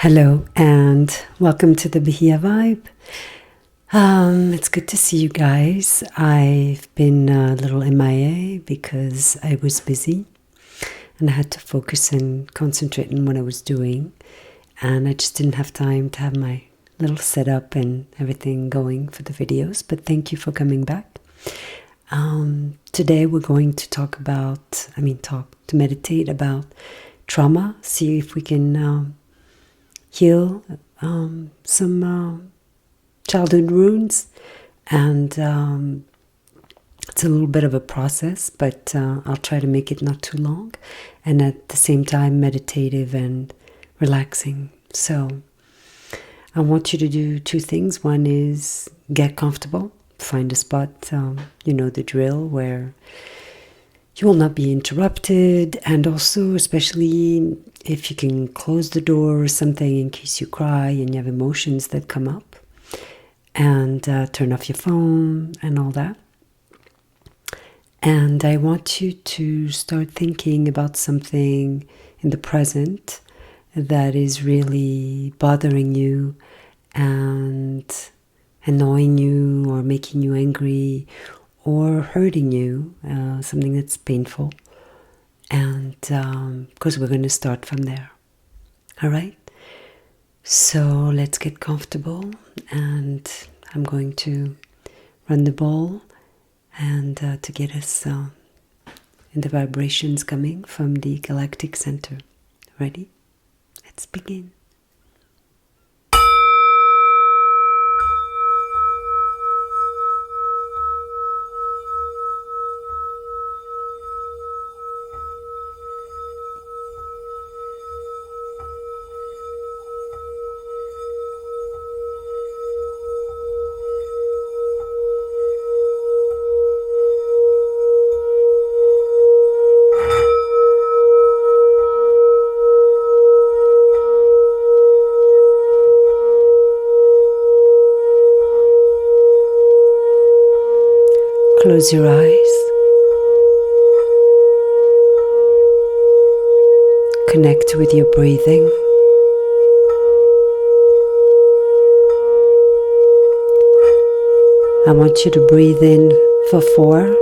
Hello and welcome to the Bahia Vibe. It's good to see you guys. I've been a little MIA because I was busy and I had to focus and concentrate on what I was doing, and I just didn't have time to have my little setup and everything going for the videos, but thank you for coming back. Today we're going to meditate about trauma, see if we can heal some childhood wounds, and it's a little bit of a process, but I'll try to make it not too long and at the same time meditative and relaxing. So I want you to do two things. One is get comfortable, find a spot, you know the drill, where you will not be interrupted, and also especially if you can close the door or something in case you cry and you have emotions that come up, and turn off your phone and all that. And I want you to start thinking about something in the present that is really bothering you and annoying you or making you angry or hurting you, something that's painful. And because we're going to start from there. All right? So let's get comfortable, and I'm going to run the ball and to get us in the vibrations coming from the Galactic Center. Ready? Let's begin. Close your eyes. Connect with your breathing. I want you to breathe in for 4,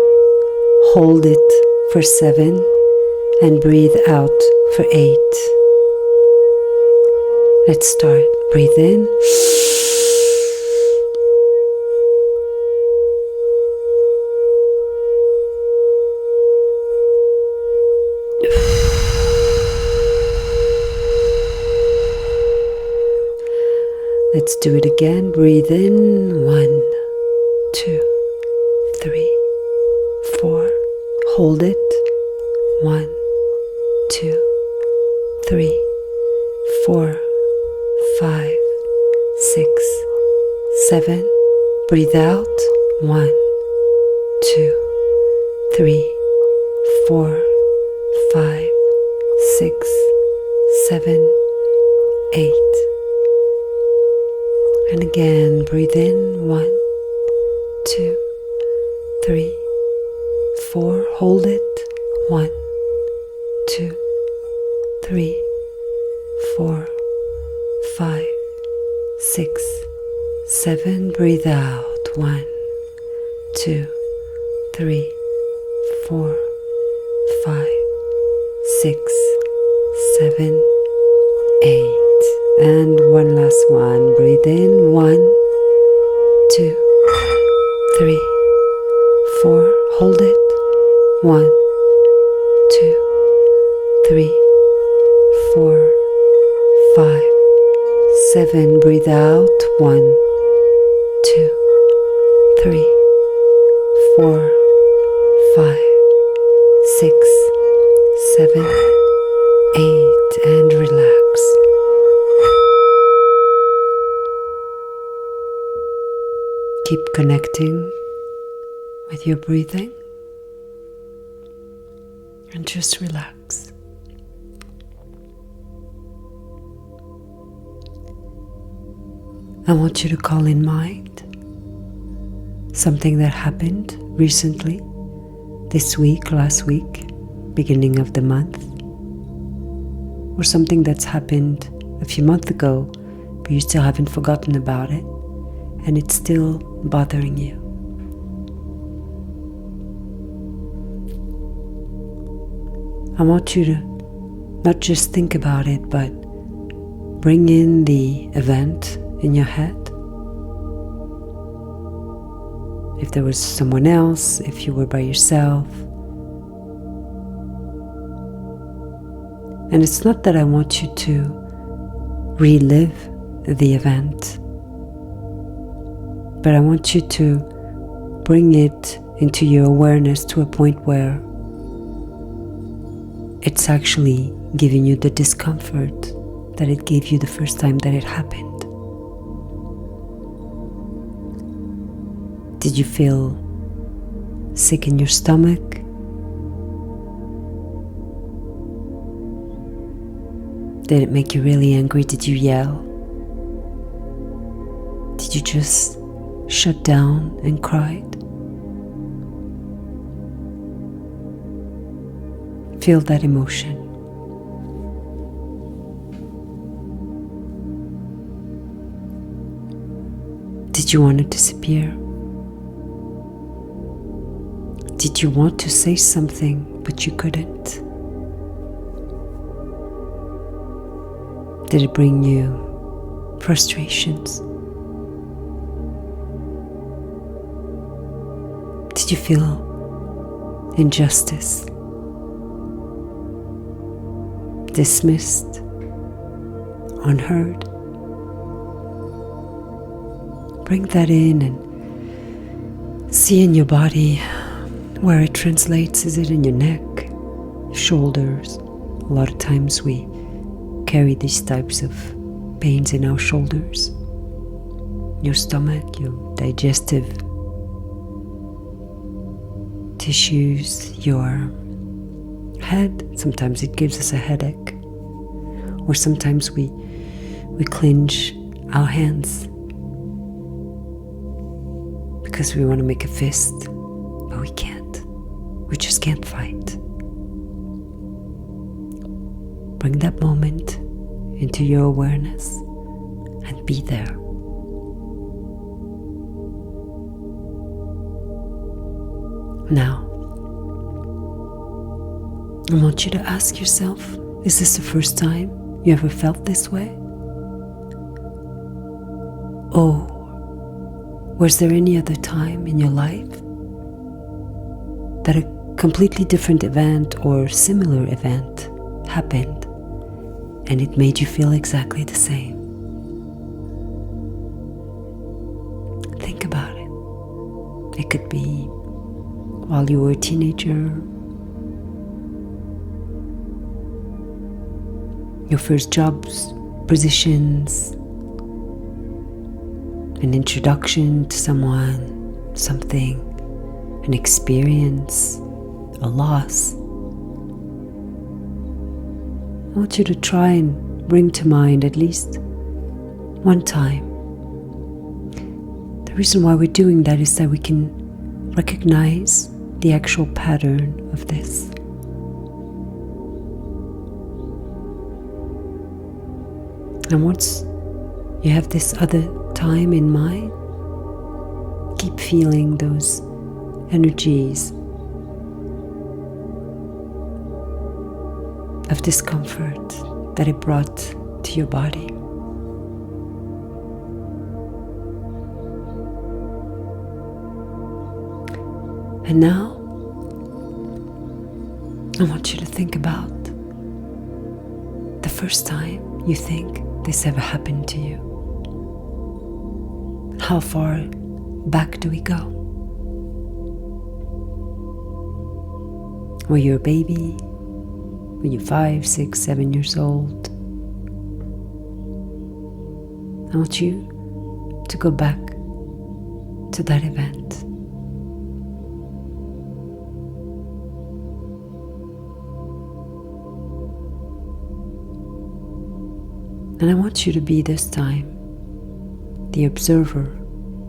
hold it for 7, and breathe out for 8. Let's start. Breathe in. Let's do it again. Breathe in. 1, 2, 3, 4. Hold it. 1, 2, 3, 4, 5, 6, 7. Breathe out. 1, 2, 3, 4, 5, 6, 7, 8. And again, breathe in. 1, 2, 3, 4. Hold it. 1, 2, 3, 4, 5, 6, 7. Breathe out. 1, 2, 3, 4, 5, 6, 7, 8. And one last one. Breathe in. 1, 2, 3, 4. Hold it. 1, 2, 3, 4, 5, 7. Breathe out. 1, 2, 3, 4, 5, 6, 7, 8. And relax. Keep connecting with your breathing and just relax. I want you to call in mind something that happened recently, this week, last week, beginning of the month, or something that's happened a few months ago, but you still haven't forgotten about it, and it's still bothering you. I want you to not just think about it, but bring in the event in your head. If there was someone else, if you were by yourself. And it's not that I want you to relive the event, but I want you to bring it into your awareness to a point where it's actually giving you the discomfort that it gave you the first time that it happened. Did you feel sick in your stomach? Did it make you really angry? Did you yell? Did you just shut down and cried? Feel that emotion. Did you want to disappear? Did you want to say something, but you couldn't? Did it bring you frustrations? Did you feel injustice? Dismissed? Unheard? Bring that in and see in your body where it translates. Is it in your neck, shoulders? A lot of times we carry these types of pains in our shoulders, your stomach, your digestive tissues, your head. Sometimes it gives us a headache, or sometimes we clench our hands because we want to make a fist, but we can't. We just can't fight. Bring that moment into your awareness and be there. Now, I want you to ask yourself, is this the first time you ever felt this way? Or was there any other time in your life that a completely different event or similar event happened and it made you feel exactly the same? Think about it. It could be while you were a teenager, your first jobs, positions, an introduction to someone, something, an experience, a loss. I want you to try and bring to mind at least one time. The reason why we're doing that is that we can recognize the actual pattern of this. And once you have this other time in mind, keep feeling those energies of discomfort that it brought to your body. And now, I want you to think about the first time you think this ever happened to you. How far back do we go? Were you a baby? Were you 5, 6, 7 years old? I want you to go back to that event. And I want you to be this time the observer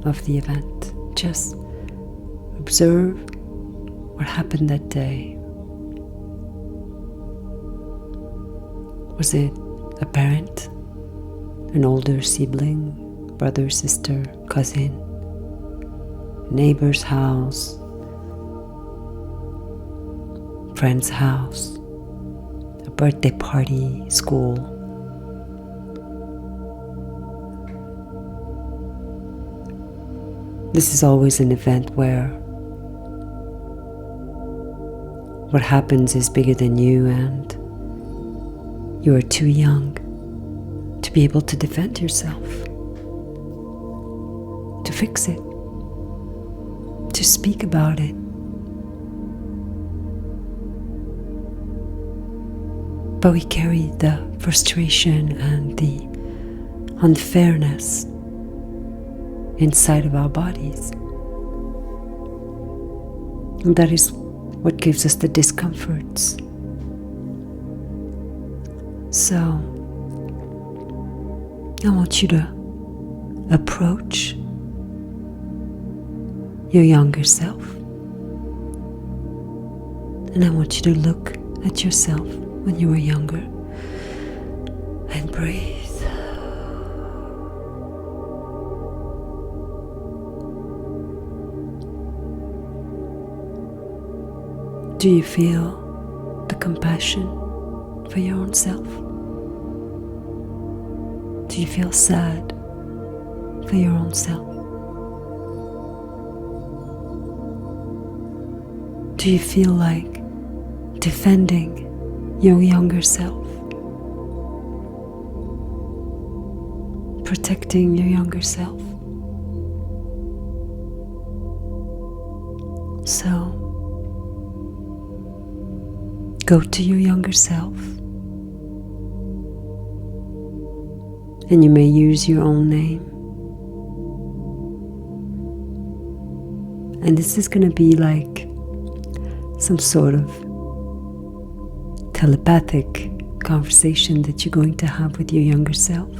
of the event. Just observe what happened that day. Was it apparent an older sibling, brother, sister, cousin, neighbor's house, friend's house, a birthday party, school. This is always an event where what happens is bigger than you, and you are too young to be able to defend yourself, to fix it, to speak about it. But we carry the frustration and the unfairness inside of our bodies. And that is what gives us the discomforts. So, I want you to approach your younger self. And I want you to look at yourself when you were younger and breathe. Do you feel the compassion for your own self? Do you feel sad for your own self? Do you feel like defending your younger self? Protecting your younger self? So, go to your younger self, and you may use your own name. And this is going to be like some sort of telepathic conversation that you're going to have with your younger self.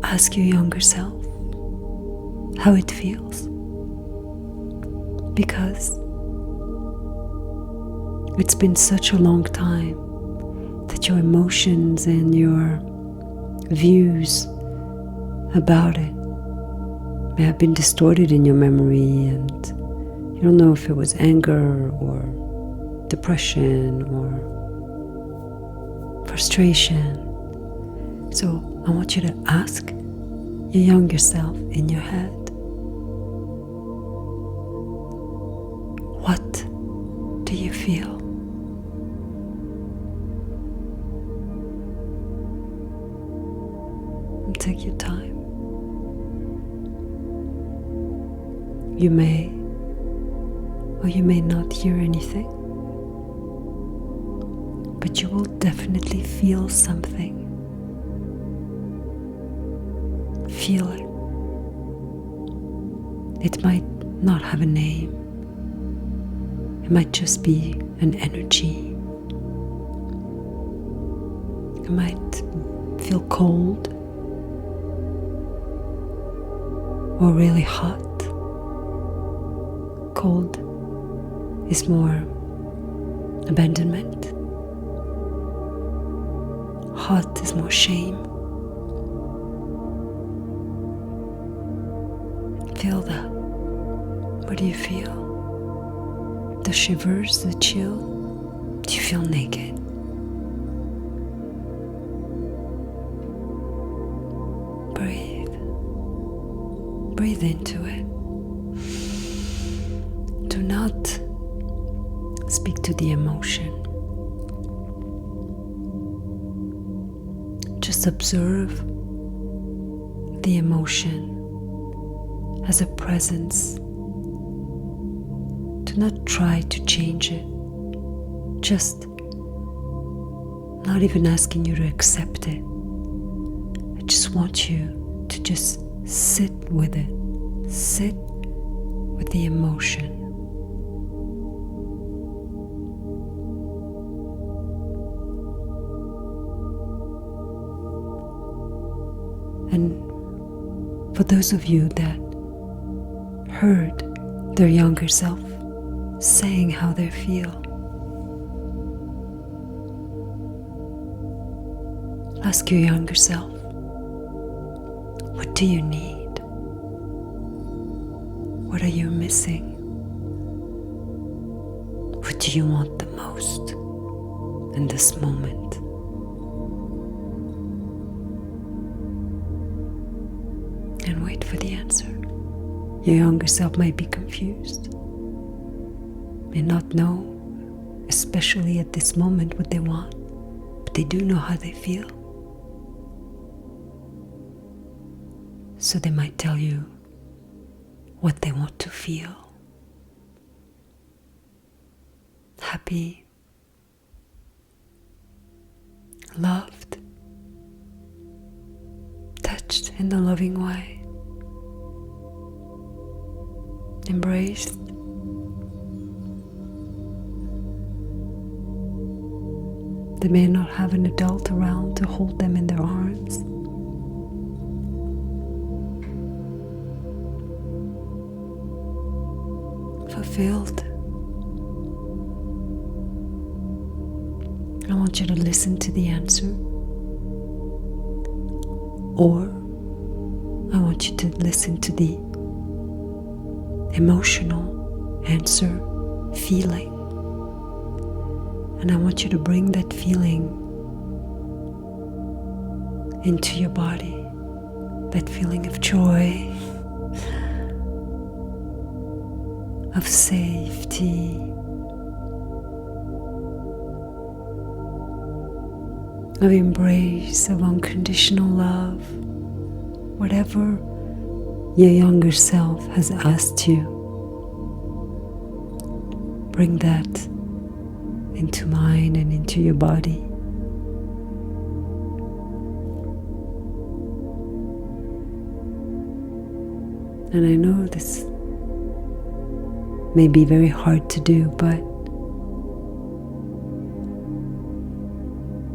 Ask your younger self how it feels, because it's been such a long time that your emotions and your views about it may have been distorted in your memory, and you don't know if it was anger or depression or frustration. So I want you to ask your younger self in your head, what do you feel? And take your time. You may or you may not hear anything, but you will definitely feel something. Feel it. It might not have a name. It might just be an energy. It might feel cold or really hot. Cold is more abandonment. Hot is more shame. Feel that. What do you feel? The shivers, the chill? Do you feel naked? Breathe. Breathe into it. Do not speak to the emotion. Just observe the emotion as a presence. Do not try to change it. Just not even asking you to accept it. I just want you to just sit with it. Sit with the emotion. And for those of you that heard their younger self saying how they feel, Ask your younger self, what do you need? What are you missing? What do you want the most in this moment? And wait for the answer. Your younger self might be confused, may not know, especially at this moment, what they want, but they do know how they feel. So they might tell you what they want to feel. Happy, loved, touched in a loving way, embraced. They may not have an adult around to hold them in their arms. Fulfilled. I want you to listen to the answer, or I want you to listen to the emotional answer, feeling. And I want you to bring that feeling into your body, that feeling of joy, of safety, of embrace, of unconditional love, whatever your younger self has asked you. Bring that into mind and into your body. And I know this may be very hard to do, but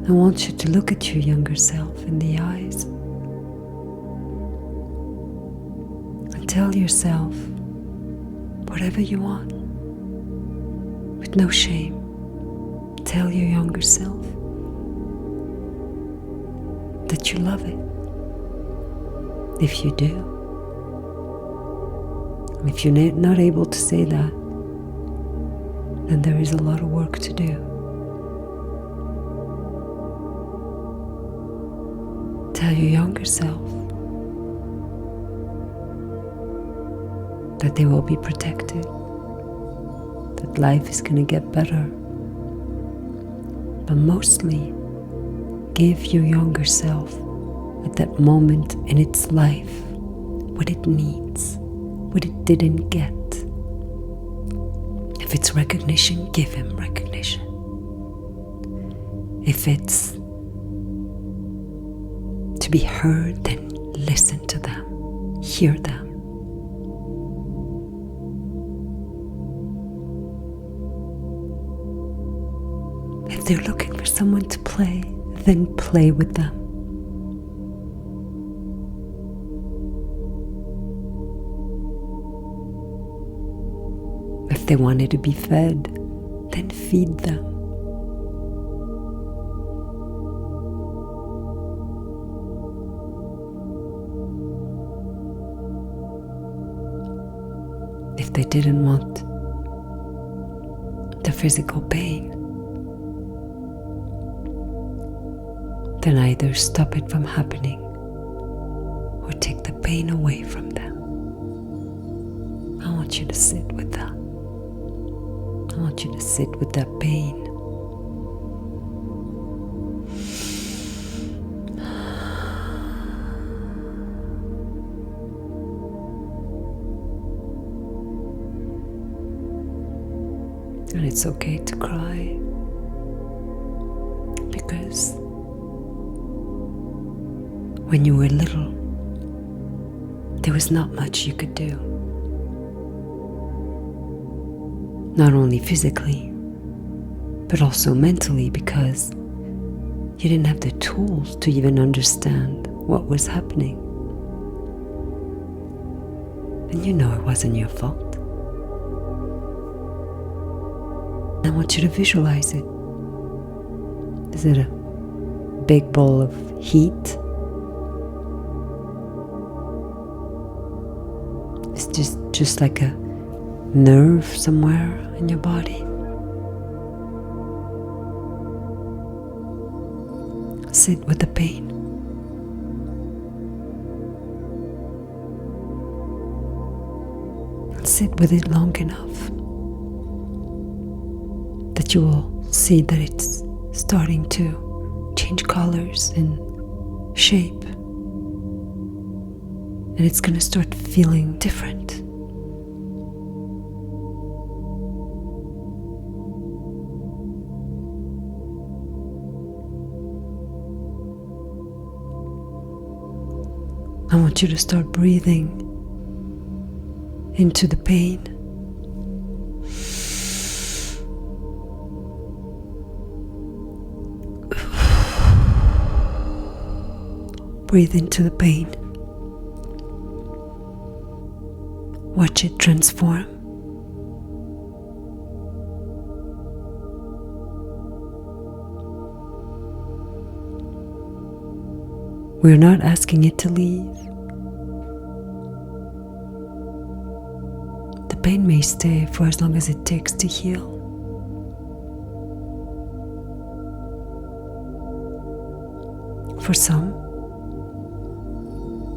I want you to look at your younger self in the eyes and tell yourself whatever you want with no shame. Tell your younger self that you love it. If you do. If you're not able to say that, then there is a lot of work to do. Tell your younger self that they will be protected, that life is going to get better. But mostly, give your younger self at that moment in its life what it needs, what it didn't get. If it's recognition, give him recognition. If it's to be heard, then listen to them, hear them. If they're looking for someone to play, then play with them. If they wanted to be fed, then feed them. If they didn't want the physical pain, then either stop it from happening or take the pain away from them. I want you to sit with that. I want you to sit with that pain. And it's okay to cry, because when you were little, there was not much you could do. Not only physically, but also mentally, because you didn't have the tools to even understand what was happening. And you know it wasn't your fault. I want you to visualize it. Is it a big ball of heat. It's just like a nerve somewhere in your body. Sit with the pain. Sit with it long enough that you will see that it's starting to change colors and shape. And it's going to start feeling different. I want you to start breathing into the pain. Breathe into the pain. Watch it transform. We're not asking it to leave. The pain may stay for as long as it takes to heal. For some,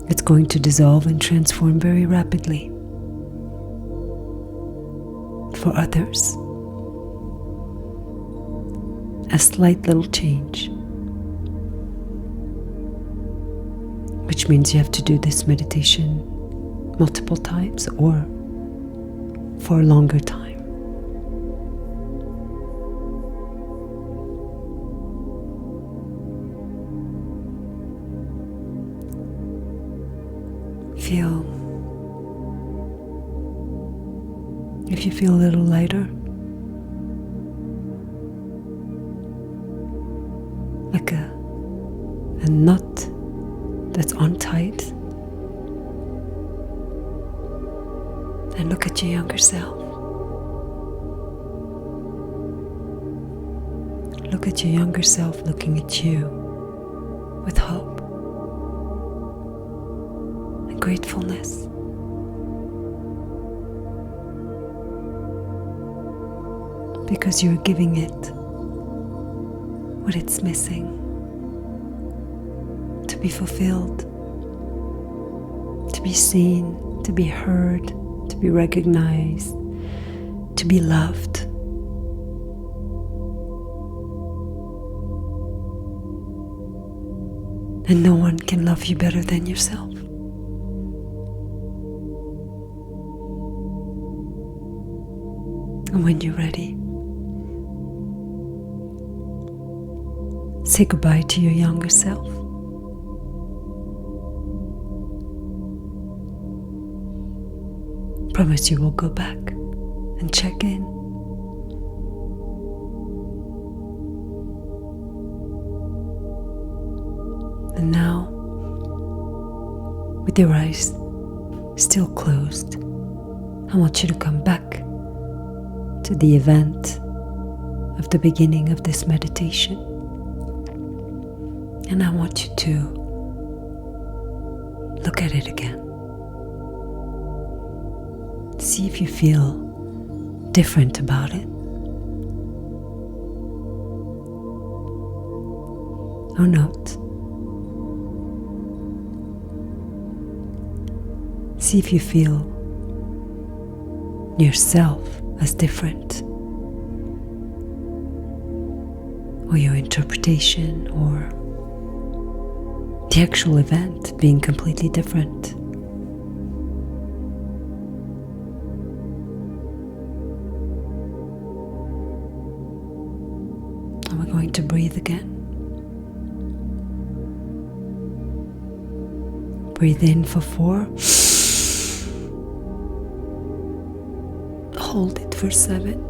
it's going to dissolve and transform very rapidly. For others, a slight little change, which means you have to do this meditation multiple times or for a longer time. Feel. If you feel a little lighter, like a knot that's untied, and look at your younger self. Look at your younger self looking at you with hope and gratefulness. Because you're giving it what it's missing to be fulfilled, to be seen, to be heard, to be recognized, to be loved. And no one can love you better than yourself. And when you're ready, say goodbye to your younger self. Promise you will go back and check in. And now, with your eyes still closed, I want you to come back to the event of the beginning of this meditation. And I want you to look at it again. See if you feel different about it. Or not. See if you feel yourself as different, or your interpretation, or the actual event being completely different. And we're going to breathe again. Breathe in for 4. Hold it for 7.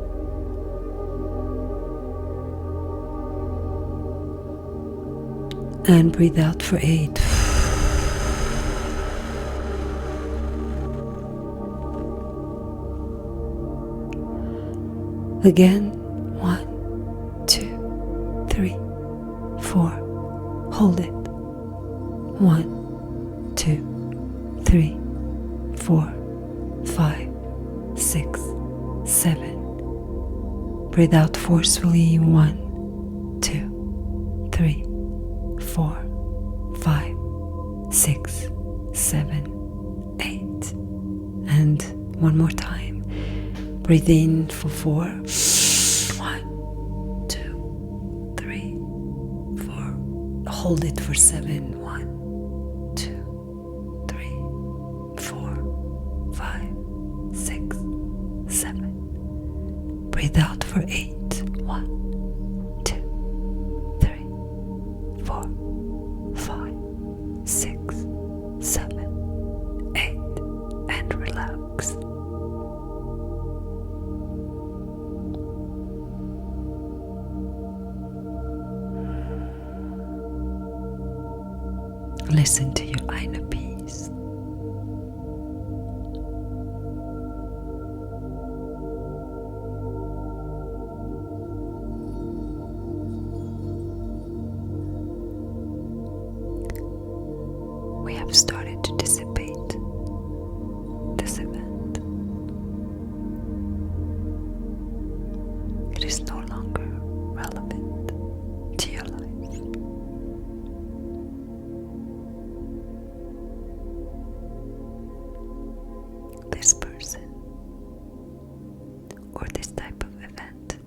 And breathe out for 8. Again, 1, 2, 3, 4, Hold it. 1, 2, 3, 4, 5, 6, 7. Breathe out forcefully. 1, 2, 3, 4, 5, 6, 7, 8. And one more time. Breathe in for 4. 1, 2, 3, 4. Hold it for 7. 1, 2, 3, 4, 5, 6, 7. Breathe out for 8. 1, 2, 3, 4, 5, 6, 7, 8. And relax. Listen to your inner peace. We have started to dissipate this event. It is no longer relevant to your life. This person or this type of event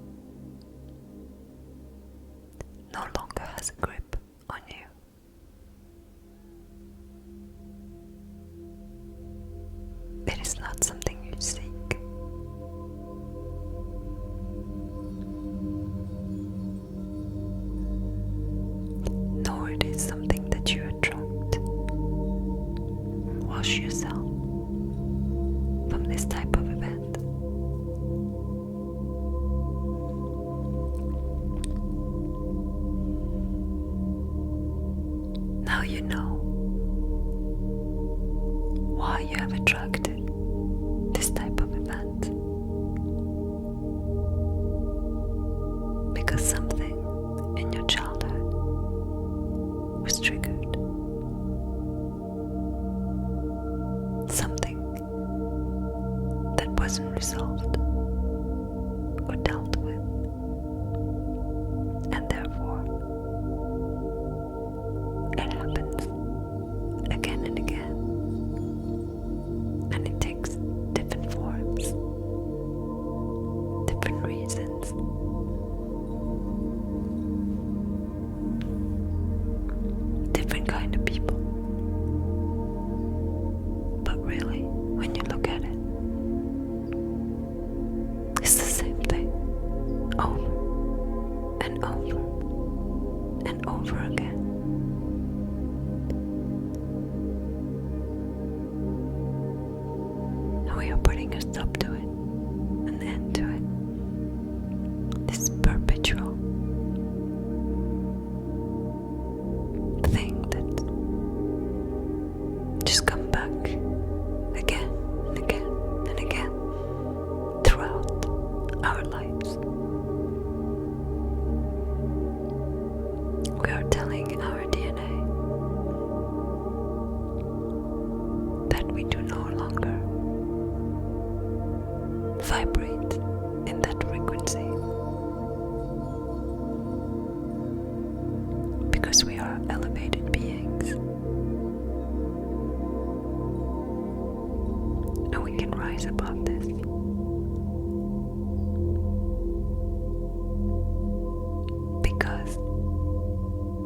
no longer has a grip on you. It is not something you seek. Nor it is something that you attract. Wash yourself from this type of event. Now you know why you have attracted this type of event. Because something in your childhood was triggered. Something that wasn't resolved or dealt with. And therefore, it happens again and again. And it takes different forms, different reasons. Different kind of people. But really, when you look at it, it's the same thing over and over and over again. And we are putting a stop to it, an end to it. This perpetual thing that just come back again and again and again throughout our lives. We are telling our DNA that we do no longer vibrate in that frequency because we are elevated beings and we can rise above this. Because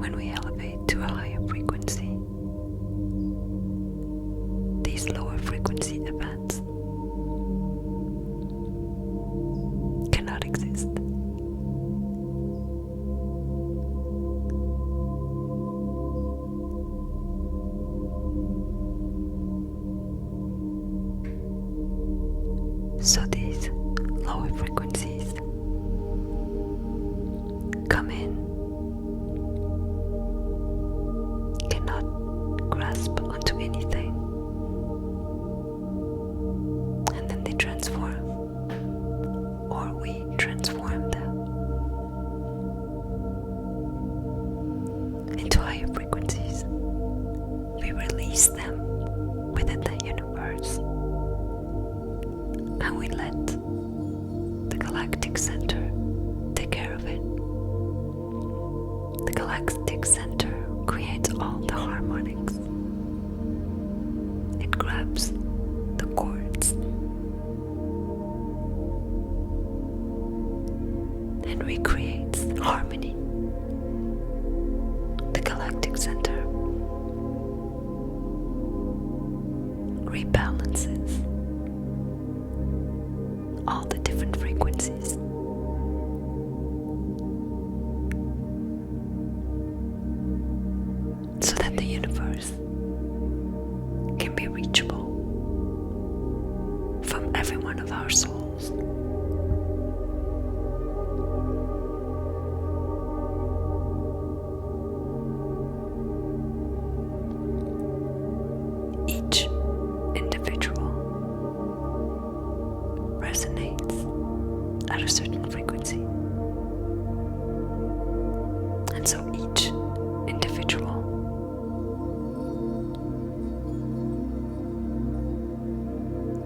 when we elevate to a higher frequency, these lower frequency events cannot exist. So these lower frequencies come in, cannot grasp onto anything, and then they transform, or we transform them into higher center rebalances all the different frequencies. So that the universe can be reachable from every one of our souls. Each individual resonates at a certain frequency. And so each individual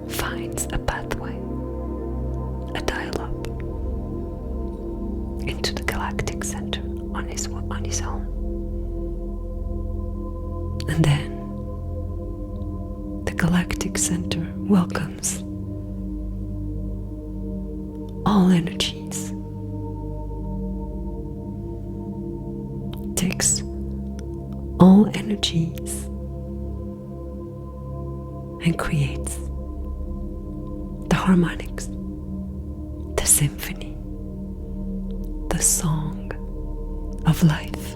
finds a pathway, a dial-up into the galactic center on his own. And then the galactic center welcomes all energies, takes all energies and creates the harmonics, the symphony, the song of life.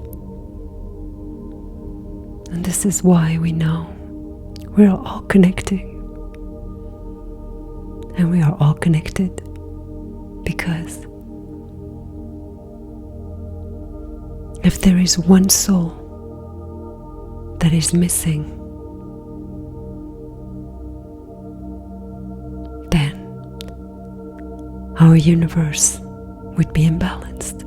And this is why we know we're all connected. And we are all connected because if there is one soul that is missing, then our universe would be imbalanced.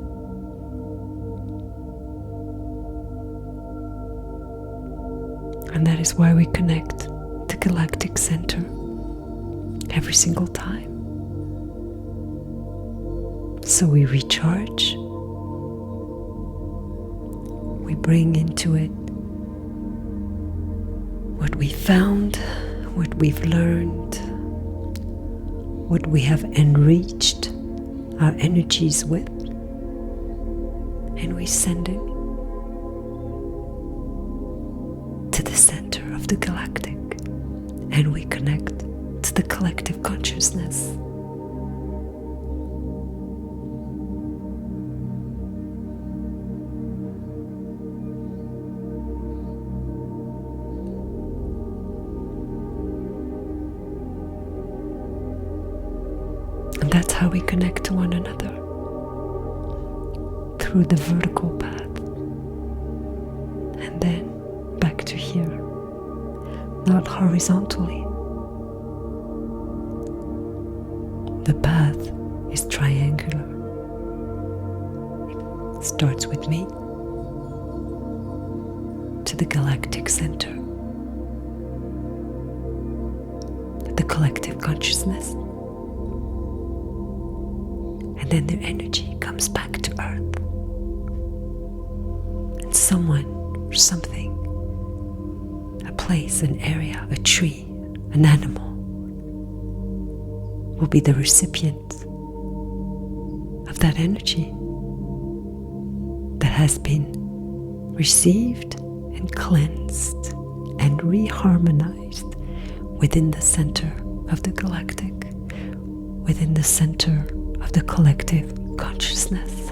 And that is why we connect the galactic center every single time. So we recharge, we bring into it what we found, what we've learned, what we have enriched our energies with, and we send it to the center of the galactic, and we connect to the collective consciousness. And that's how we connect to one another, through the vertical path, and then back to here, not horizontally. The path is triangular. It starts with me to the galactic center, the collective consciousness, and then their energy comes back to Earth, and someone or something, a place, an area, a tree, an animal, will be the recipient of that energy that has been received and cleansed and reharmonized within the center of the galactic, within the center of the collective consciousness.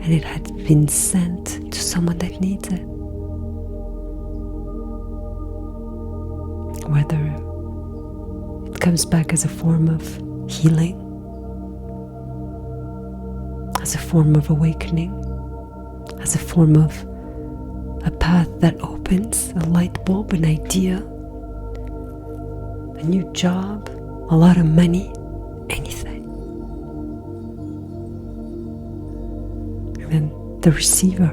And it had been sent to someone that needs it. Whether it comes back as a form of healing, as a form of awakening, as a form of a path that opens, a light bulb, an idea, a new job, a lot of money, anything. And then the receiver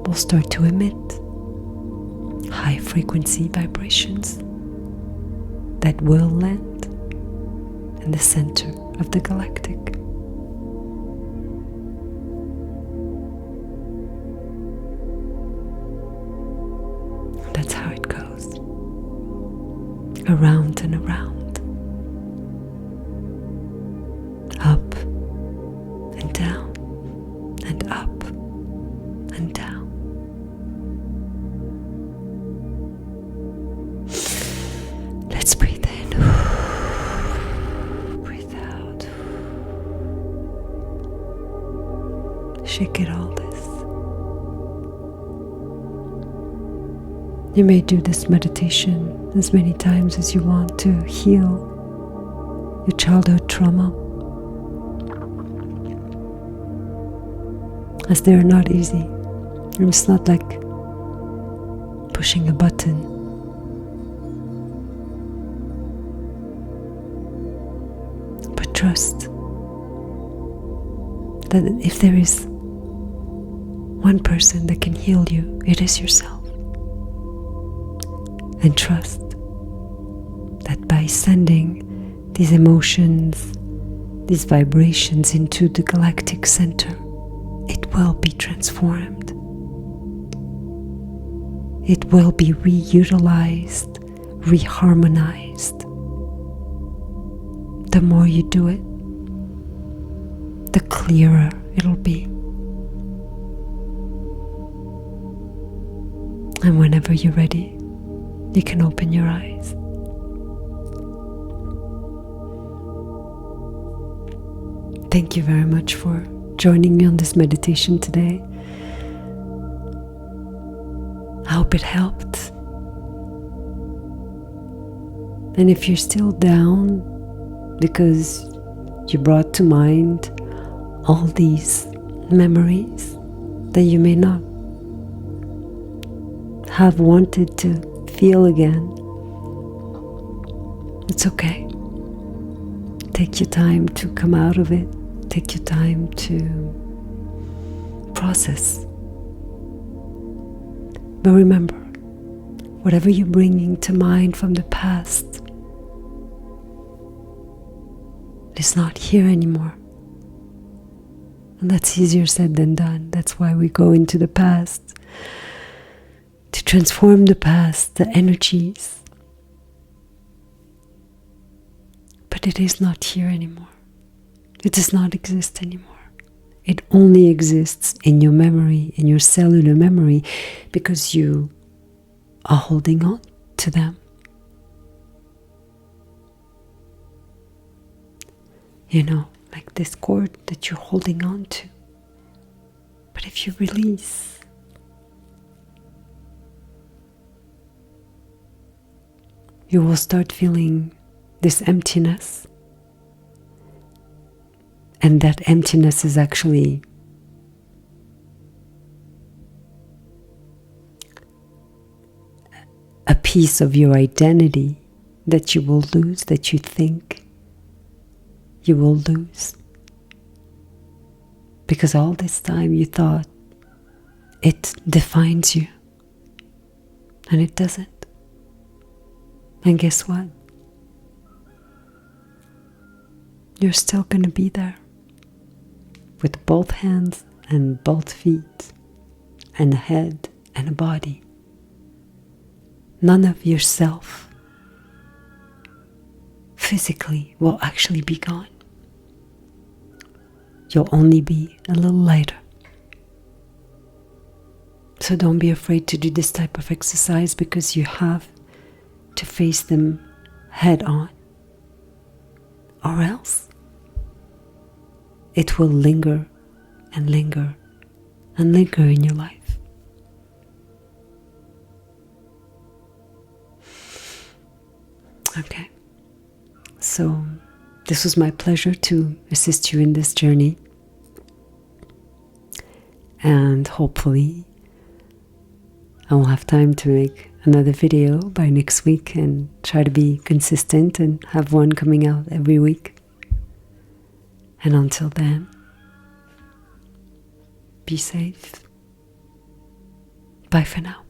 will start to emit high frequency vibrations that will land in the center of the galactic. That's how it goes, around and around, up and down and up and down. Let's breathe in. Breathe out. Shake it all this. You may do this meditation as many times as you want to heal your childhood trauma, as they are not easy. And it's not like pushing a button. But trust that if there is one person that can heal you, it is yourself. And trust that by sending these emotions, these vibrations into the galactic center, it will be transformed. It will be reutilized, reharmonized. The more you do it, the clearer it'll be. And whenever you're ready, you can open your eyes. Thank you very much for joining me on this meditation today. I hope it helped. And if you're still down because you brought to mind all these memories that you may not have wanted to feel again, it's okay. Take your time to come out of it. Take your time to process. But remember, whatever you're bringing to mind from the past is not here anymore. And that's easier said than done. That's why we go into the past, to transform the past, the energies. But it is not here anymore. It does not exist anymore. It only exists in your memory, in your cellular memory, because you are holding on to them. You know, like this cord that you're holding on to. But if you release, you will start feeling this emptiness. And that emptiness is actually a piece of your identity that you will lose, that you think you will lose. Because all this time you thought it defines you. And it doesn't. And guess what? You're still going to be there. With both hands and both feet, and a head and a body. None of yourself physically will actually be gone. You'll only be a little lighter. So don't be afraid to do this type of exercise, because you have to face them head on. Or else it will linger and linger and linger in your life. Okay, so this was my pleasure to assist you in this journey, and hopefully I will have time to make another video by next week and try to be consistent and have one coming out every week. And until then, be safe. Bye for now.